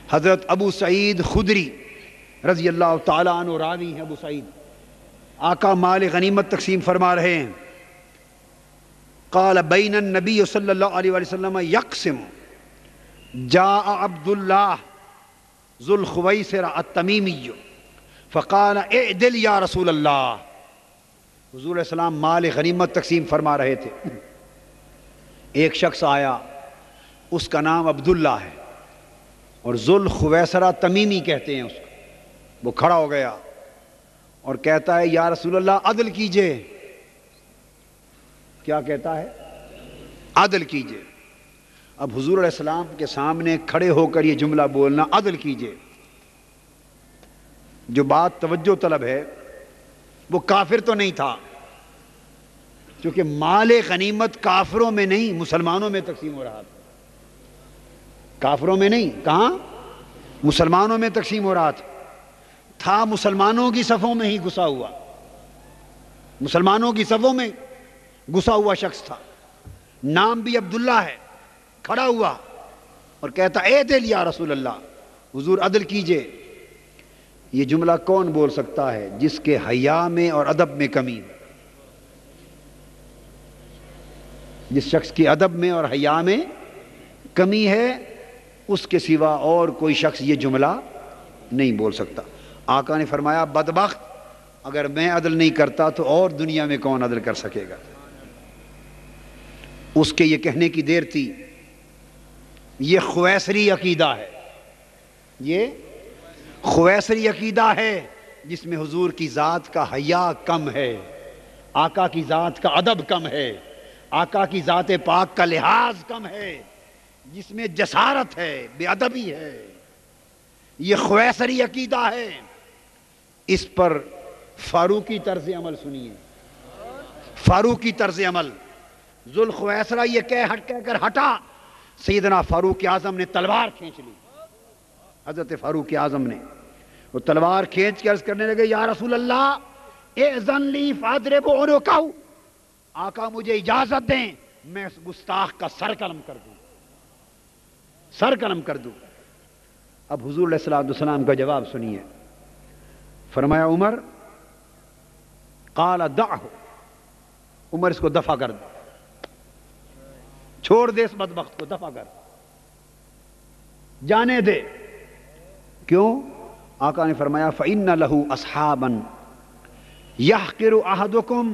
حضرت ابو سعید خدری رضی اللہ تعالیٰ عنہ راوی ہیں. ابو سعید آقا مال غنیمت تقسیم فرما رہے ہیں. قال بین النبی صلی اللہ علیہ وسلم یقسم جاء عبد اللہ ذو الخویسر التمیمی فقال اعدل یا رسول اللہ. حضور علیہ السلام مال غنیمت تقسیم فرما رہے تھے. ایک شخص آیا، اس کا نام عبداللہ ہے اور ذو الخویسرہ تمیمی کہتے ہیں اس کو. وہ کھڑا ہو گیا اور کہتا ہے یا رسول اللہ عدل کیجئے. کیا کہتا ہے؟ عدل کیجئے. اب حضور علیہ السلام کے سامنے کھڑے ہو کر یہ جملہ بولنا عدل کیجئے، جو بات توجہ طلب ہے، وہ کافر تو نہیں تھا، کیونکہ مال غنیمت کافروں میں نہیں مسلمانوں میں تقسیم ہو رہا تھا. کافروں میں نہیں، کہاں؟ مسلمانوں میں تقسیم ہو رہا تھا. مسلمانوں کی صفوں میں ہی گھسا ہوا، مسلمانوں کی صفوں میں گھسا ہوا شخص تھا. نام بھی عبداللہ ہے. کھڑا ہوا اور کہتا اے دل یا رسول اللہ، حضور عدل کیجئے. یہ جملہ کون بول سکتا ہے جس کے حیا میں اور ادب میں کمی ہے؟ جس شخص کی ادب میں اور حیا میں کمی ہے، اس کے سوا اور کوئی شخص یہ جملہ نہیں بول سکتا. آقا نے فرمایا بدبخت، اگر میں عدل نہیں کرتا تو اور دنیا میں کون عدل کر سکے گا؟ اس کے یہ کہنے کی دیر تھی. یہ خویسری عقیدہ ہے، یہ خویسری عقیدہ ہے جس میں حضور کی ذات کا حیا کم ہے، آقا کی ذات کا ادب کم ہے، آقا کی ذات پاک کا لحاظ کم ہے، جس میں جسارت ہے، بے ادبی ہے. یہ خویسری عقیدہ ہے. اس پر فاروقی طرز عمل سنیے. فاروقی طرز عمل. ذو الخویسرہ یہ کہہ کر ہٹا، سیدنا فاروق اعظم نے تلوار کھینچ لی. حضرت فاروق اعظم نے وہ تلوار کھینچ کے عرض کرنے لگے یا رسول اللہ اذن لی فاضرب عنقہ، آقا مجھے اجازت دیں میں اس گستاخ کا سر قلم کر دوں، سر قلم کر دوں. اب حضور علیہ السلام کا جواب سنیے. فرمایا عمر، قال دعہ، عمر اس کو دفع کر دے، چھوڑ دے اس بدبخت کو، دفع کر، جانے دے. کیوں؟ آقا نے فرمایا فَإِنَّ لَهُ أَصْحَابًا يَحْقِرُ أَحَدُكُمْ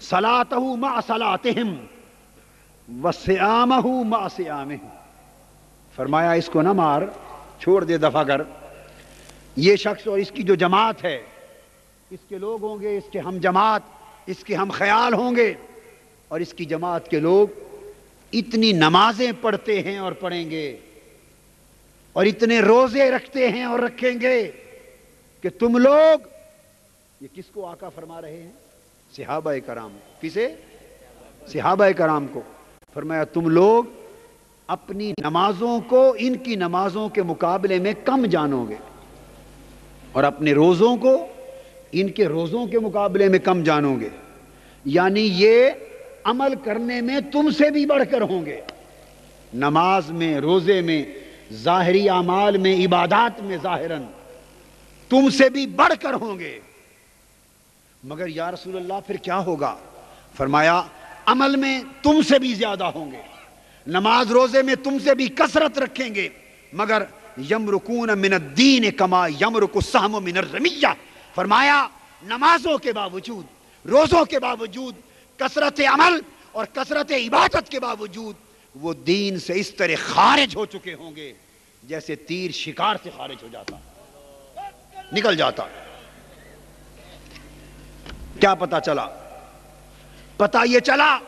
صَلَاتَهُ مَعَ صَلَاتِهِمْ وَصِيَامَهُ مَعَ صِيَامِهِمْ. فرمایا اس کو نہ مار، چھوڑ دے، دفع کر. یہ شخص اور اس کی جو جماعت ہے، اس کے لوگ ہوں گے، اس کے ہم جماعت، اس کے ہم خیال ہوں گے، اور اس کی جماعت کے لوگ اتنی نمازیں پڑھتے ہیں اور پڑھیں گے، اور اتنے روزے رکھتے ہیں اور رکھیں گے کہ تم لوگ، یہ کس کو آقا فرما رہے ہیں؟ صحابہ کرام. کسے؟ صحابہ کرام کو. فرمایا تم لوگ اپنی نمازوں کو ان کی نمازوں کے مقابلے میں کم جانو گے، اور اپنے روزوں کو ان کے روزوں کے مقابلے میں کم جانو گے. یعنی یہ عمل کرنے میں تم سے بھی بڑھ کر ہوں گے، نماز میں، روزے میں، ظاہری اعمال میں، عبادات میں ظاہراً تم سے بھی بڑھ کر ہوں گے. مگر یا رسول اللہ پھر کیا ہوگا؟ فرمایا عمل میں تم سے بھی زیادہ ہوں گے، نماز روزے میں تم سے بھی کثرت رکھیں گے، مگر یمرکون من الدین کما یمرک السہم من الرمیہ. فرمایا نمازوں کے باوجود، روزوں کے باوجود، کثرت عمل اور کثرت عبادت کے باوجود وہ دین سے اس طرح خارج ہو چکے ہوں گے جیسے تیر شکار سے خارج ہو جاتا، نکل جاتا. کیا پتا چلا؟ پتا یہ چلا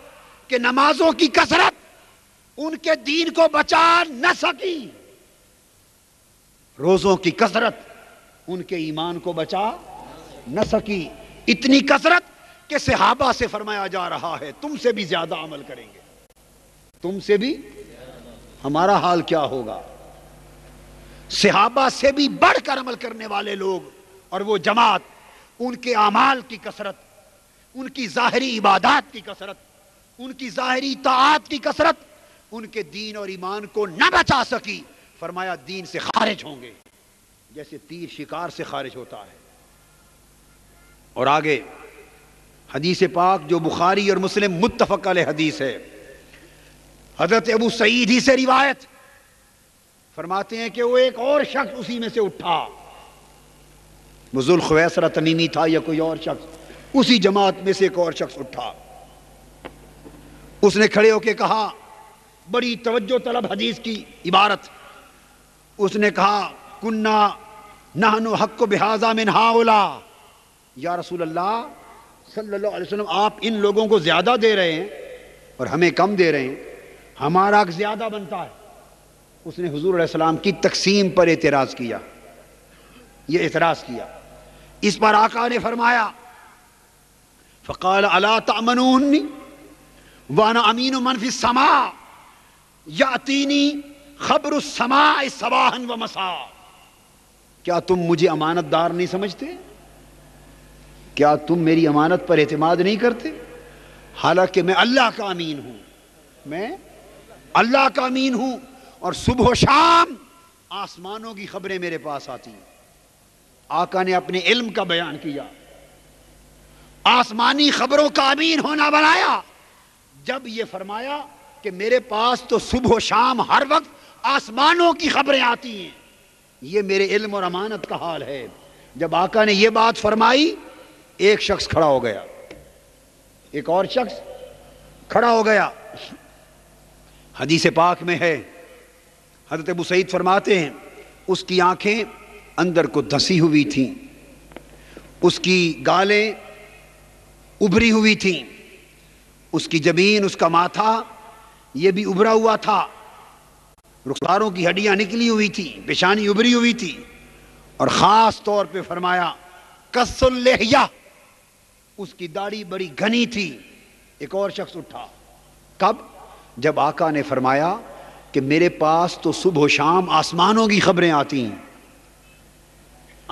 کہ نمازوں کی کثرت ان کے دین کو بچا نہ سکی، روزوں کی کثرت ان کے ایمان کو بچا نہ سکی. اتنی کثرت کہ صحابہ سے فرمایا جا رہا ہے تم سے بھی زیادہ عمل کریں گے، تم سے بھی. ہمارا حال کیا ہوگا؟ صحابہ سے بھی بڑھ کر عمل کرنے والے لوگ اور وہ جماعت، ان کے اعمال کی کثرت، ان کی ظاہری عبادات کی کثرت، ان کی ظاہری طاعات کی کثرت ان کے دین اور ایمان کو نہ بچا سکی. فرمایا دین سے خارج ہوں گے، جیسے تیر شکار سے خارج ہوتا ہے۔ اور آگے حدیث پاک جو بخاری اور مسلم متفق علیہ حدیث ہے، حضرت ابو سعید ہی سے روایت فرماتے ہیں کہ وہ ایک اور شخص اسی میں سے اٹھا، وہ ذوالخویسرہ تمیمی تھا یا کوئی اور شخص، اسی جماعت میں سے ایک اور شخص اٹھا۔ اس نے کھڑے ہو کے کہا، بڑی توجہ طلب حدیث کی عبارت، اس نے کہا کننا نحن حق بہذا من ہؤلاء، یا رسول اللہ صلی اللہ علیہ وسلم آپ ان لوگوں کو زیادہ دے رہے ہیں اور ہمیں کم دے رہے ہیں، ہمارا حق زیادہ بنتا ہے۔ اس نے حضور علیہ السلام کی تقسیم پر اعتراض کیا، یہ اعتراض کیا۔ اس پر آقا نے فرمایا فقال الا تأمنونی وانا امین من فی السماء یاتینی خبر السماء صباحا و مساء، کیا تم مجھے امانت دار نہیں سمجھتے؟ کیا تم میری امانت پر اعتماد نہیں کرتے؟ حالانکہ میں اللہ کا امین ہوں، میں اللہ کا امین ہوں، اور صبح و شام آسمانوں کی خبریں میرے پاس آتی ہیں۔ آقا نے اپنے علم کا بیان کیا، آسمانی خبروں کا امین ہونا بنایا جب یہ فرمایا کہ میرے پاس تو صبح و شام ہر وقت آسمانوں کی خبریں آتی ہیں، یہ میرے علم اور امانت کا حال ہے۔ جب آقا نے یہ بات فرمائی، ایک شخص کھڑا ہو گیا، ایک اور شخص کھڑا ہو گیا۔ حدیث پاک میں ہے، حضرت ابو سعید فرماتے ہیں اس کی آنکھیں اندر کو دھسی ہوئی تھیں، اس کی گالیں ابھری ہوئی تھیں، اس کی جبین، اس کا ماتھا یہ بھی ابھرا ہوا تھا، رخساروں کی ہڈیاں نکلی ہوئی تھی، پیشانی ابھری ہوئی تھی، اور خاص طور پہ فرمایا قص اللحیہ، اس کی داڑھی بڑی گھنی تھی۔ ایک اور شخص اٹھا، کب؟ جب آقا نے فرمایا کہ میرے پاس تو صبح و شام آسمانوں کی خبریں آتی ہیں،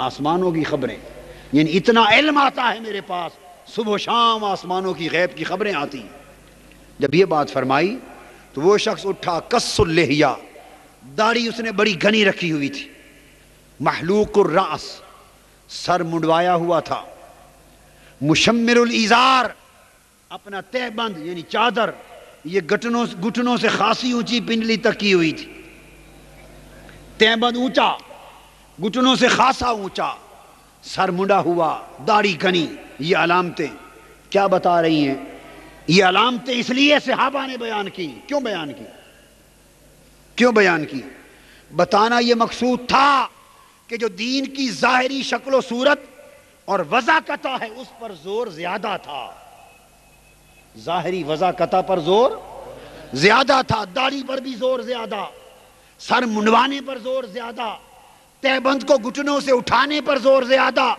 آسمانوں کی خبریں، یعنی اتنا علم آتا ہے میرے پاس، صبح و شام آسمانوں کی غیب کی خبریں آتی ہیں۔ جب یہ بات فرمائی تو وہ شخص اٹھا، قص اللحیہ، داڑھی اس نے بڑی گھنی رکھی ہوئی تھی، محلوق الراس، سر منڈوایا ہوا تھا، مشمر الازار، اپنا تہ بند یعنی چادر یہ گھٹنوں سے خاصی اونچی پنڈلی تک کی ہوئی تھی، تہ بند اونچا، گھٹنوں سے خاصا اونچا، سر منڈا ہوا، داڑھی گھنی۔ یہ علامتیں کیا بتا رہی ہیں؟ یہ علامتیں اس لیے صحابہ نے بیان کی، کیوں بیان کی؟ کیوں بیان کی؟ بتانا یہ مقصود تھا کہ جو دین کی ظاہری شکل و صورت اور وضاقتہ ہے اس پر زور زیادہ تھا، ظاہری وضاقتہ پر زور زیادہ تھا، داڑھی پر بھی زور زیادہ، سر منڈوانے پر زور زیادہ، تہ بند کو گھٹنوں سے اٹھانے پر زور زیادہ،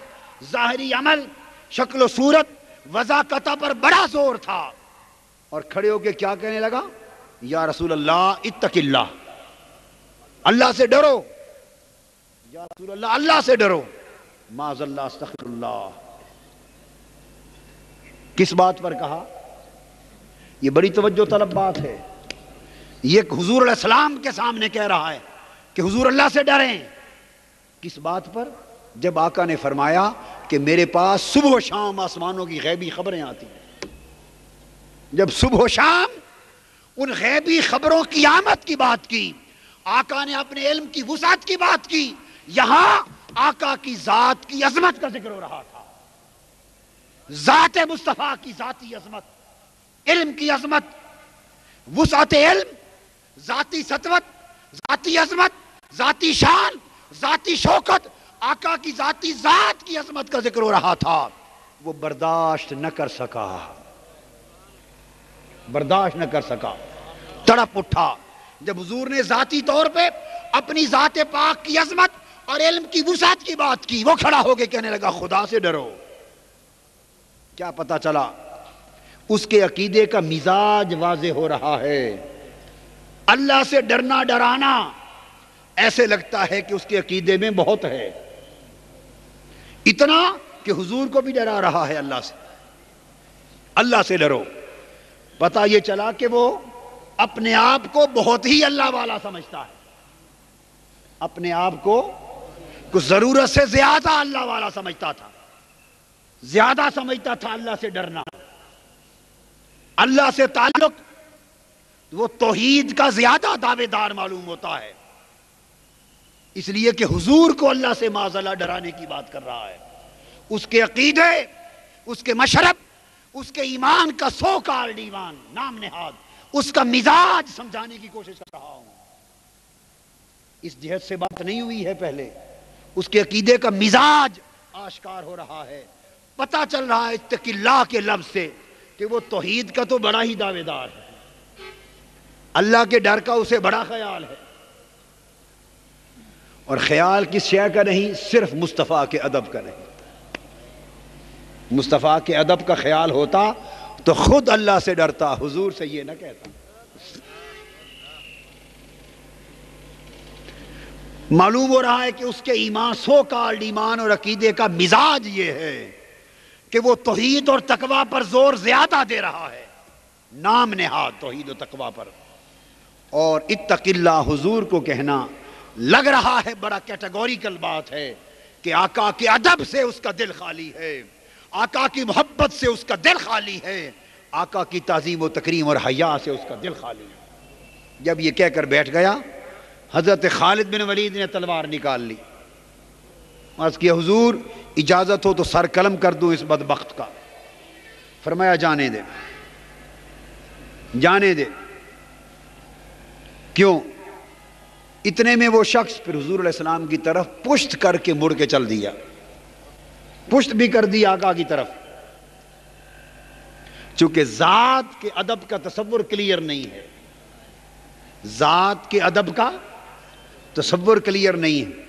ظاہری عمل، شکل و صورت، وضاقتہ پر بڑا زور تھا۔ اور کھڑے ہو کے کیا کہنے لگا؟ یا رسول اللہ اتق اللہ، اللہ سے ڈرو، یا رسول اللہ اللہ سے ڈرو، معاذ اللہ استغفر اللہ۔ کس بات پر کہا؟ یہ بڑی توجہ طلب بات ہے، یہ حضور علیہ السلام کے سامنے کہہ رہا ہے کہ حضور اللہ سے ڈریں۔ کس بات پر؟ جب آقا نے فرمایا کہ میرے پاس صبح و شام آسمانوں کی غیبی خبریں آتی ہیں، جب صبح و شام ان غیبی خبروں کی آمد کی بات کی، آقا نے اپنے علم کی وسعت کی بات کی، یہاں آقا کی ذات کی عظمت کا ذکر ہو رہا تھا، ذات مصطفیٰ کی ذاتی عظمت، علم کی عظمت، وسعت علم، ذاتی سطوت، ذاتی عظمت، ذاتی شان، ذاتی شوکت، آقا کی ذاتی ذات کی عظمت کا ذکر ہو رہا تھا۔ وہ برداشت نہ کر سکا، برداشت نہ کر سکا، تڑپ اٹھا۔ جب حضور نے ذاتی طور پہ اپنی ذات پاک کی عظمت اور علم کی وسعت کی بات کی، وہ کھڑا ہو کے کہنے لگا خدا سے ڈرو۔ کیا پتا چلا؟ اس کے عقیدے کا مزاج واضح ہو رہا ہے۔ اللہ سے ڈرنا، ڈرانا ایسے لگتا ہے کہ اس کے عقیدے میں بہت ہے، اتنا کہ حضور کو بھی ڈرا رہا ہے اللہ سے۔ اللہ سے ڈرو، پتہ یہ چلا کہ وہ اپنے آپ کو بہت ہی اللہ والا سمجھتا ہے، اپنے آپ کو کچھ ضرورت سے زیادہ اللہ والا سمجھتا تھا، زیادہ سمجھتا تھا اللہ سے ڈرنا، اللہ سے تعلق، وہ توحید کا زیادہ دعوے دار معلوم ہوتا ہے، اس لیے کہ حضور کو اللہ سے معاذ اللہ ڈرانے کی بات کر رہا ہے، اس کے عقیدے، اس کے مشرب، اس کے ایمان کا سو کالڈ ایمان نام نہاد، اس کا مزاج سمجھانے کی کوشش کر رہا ہوں۔ اس جہت سے بات نہیں ہوئی ہے پہلے، اس کے عقیدے کا مزاج آشکار ہو رہا ہے، پتہ چل رہا ہے اتق اللہ کے لفظ سے کہ وہ توحید کا تو بڑا ہی دعوے دار ہے، اللہ کے ڈر کا اسے بڑا خیال ہے، اور خیال کس شے کا نہیں، صرف مصطفیٰ کے ادب کا نہیں۔ مصطفیٰ کے ادب کا خیال ہوتا تو خود اللہ سے ڈرتا، حضور سے یہ نہ کہتا۔ معلوم ہو رہا ہے کہ اس کے ایمان، سو کالڈ ایمان اور عقیدے کا مزاج یہ ہے کہ وہ توحید اور تقوی پر زور زیادہ دے رہا ہے، نام نہاد توحید و تقوی پر، اور اتق اللہ حضور کو کہنا لگ رہا ہے بڑا کیٹیگوریکل بات ہے کہ آقا کے ادب سے اس کا دل خالی ہے، آقا کی محبت سے اس کا دل خالی ہے، آقا کی تعظیم و تکریم اور حیا سے اس کا دل خالی ہے۔ جب یہ کہہ کر بیٹھ گیا، حضرت خالد بن ولید نے تلوار نکال لی، عرض کیا حضور اجازت ہو تو سر قلم کر دوں اس بدبخت کا۔ فرمایا جانے دے، جانے دے۔ کیوں؟ اتنے میں وہ شخص پھر حضور علیہ السلام کی طرف پشت کر کے مڑ کے چل دیا، پشت بھی کر دی آقا کی طرف، چونکہ ذات کے ادب کا تصور کلیئر نہیں ہے، ذات کے ادب کا تصور کلیئر نہیں ہے۔